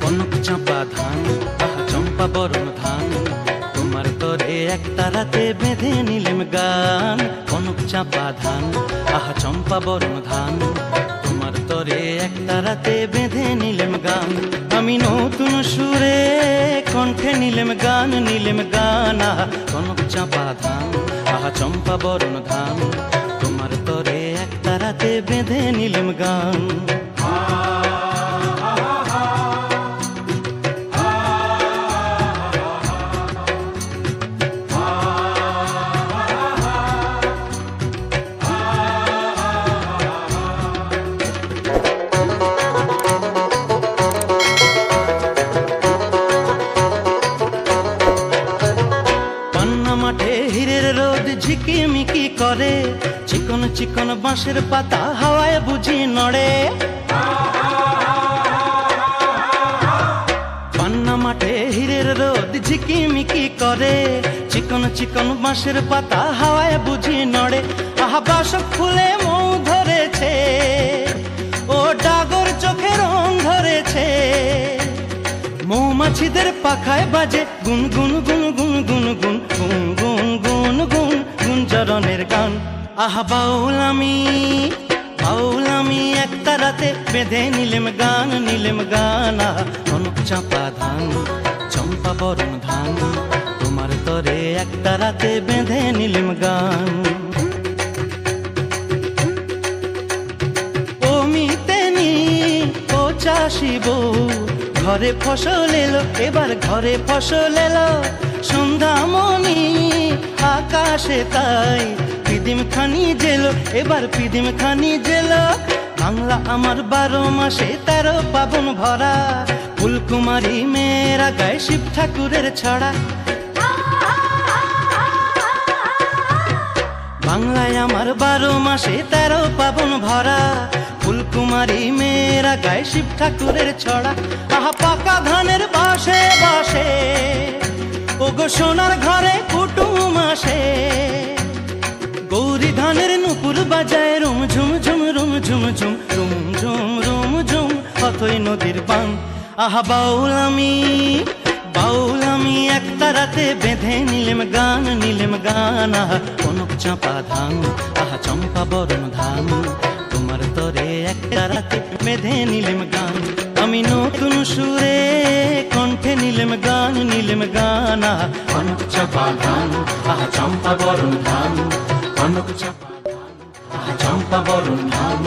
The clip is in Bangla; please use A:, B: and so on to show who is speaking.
A: কনক চাঁপা ধান, আহা চম্পা বরণ ধান, তোমার তরে একটা রাতে বেঁধে নিলেম গান। কনক চাঁপা ধান, আহা চম্পা বরণ ধান, তোমার তরে একটা রাতে বেঁধে নিলেম গান। আমি নতুন সুরে কণ্ঠে নিলেম গান, নিলেম গান। আহা কনক চাঁপা ধান, আহা চম্পা বরণ ধান, তোমার তরে একটা রাতে বেঁধে নিলেম গান। মাঠে হীরের রোদ ঝিকিমিকি করে, চিকন চিকন বাঁশের পাতা হাওয়ায় বুঝি নড়ে। পান্না মাঠে হীরের রোদ ঝিকিমিকি করে, চিকন চিকন বাঁশের পাতা হাওয়ায় বুঝি নড়ে। আহা বাসক ফুলে মৌ ধরেছে, ও ডাগর চোখে রং ধরেছে। মৌমাছিদের পাখায় বাজে গুন গুন গুন গুন গুন গুন গুন গুন গুন গুন গুঞ্জরণের গান। আহা বাউল আমি একটা রাতে বেঁধে নিলেম গান, নিলেম গান। আহা কনক চাঁপা ধান, চম্পা বরণ ধান, তোমার তরে একটা রাতে বেঁধে নিলেম গান। ও মিতেনি ও চাষি বউ, ঘরে ফসল এলো, এবার ঘরে ফসল এলো। সন্ধ্যামণি আকাশে তাই পিদিম খানি জেলো, এবার পিদিম খানি জেলো। বাংলা আমার 12 মাসে 13 পাবন ভরা, ফুলকুমারী মেয়েরা গায়ে শিব ঠাকুরের ছড়া। বাংলায় আমার 12 মাসে 13 পাবন ভরা, ফুলকুমারী মেয়েরা গায়ে শিব ঠাকুরের ছড়া। আহা পাকা ধানের বাসে বাসে, ওগো সোনার ঘরে কুটুম আসে। গৌরী ধানের নুপুর বাজায় রুম ঝুম ঝুম রুম ঝুম ঝুম রুম ঝুম রুম ঝুম অথই নদীর বান। আহা বাউল আমি একটা রাতে বেঁধে নিলেম গান, নিলেম গান। আহা কনক চাঁপা ধান, আহা চম্পা বরণ ধান, তোমার তরে একটা রাতে বেঁধে নিলেম গান। আমি নতুন সুরে কণ্ঠে নিলেম গান, নিলেম গান। আহা কনক চাঁপা ধান, আহা চম্পা বরণ ধান, কনক চাঁপা ধান, আহা চম্পা বরণ ধান।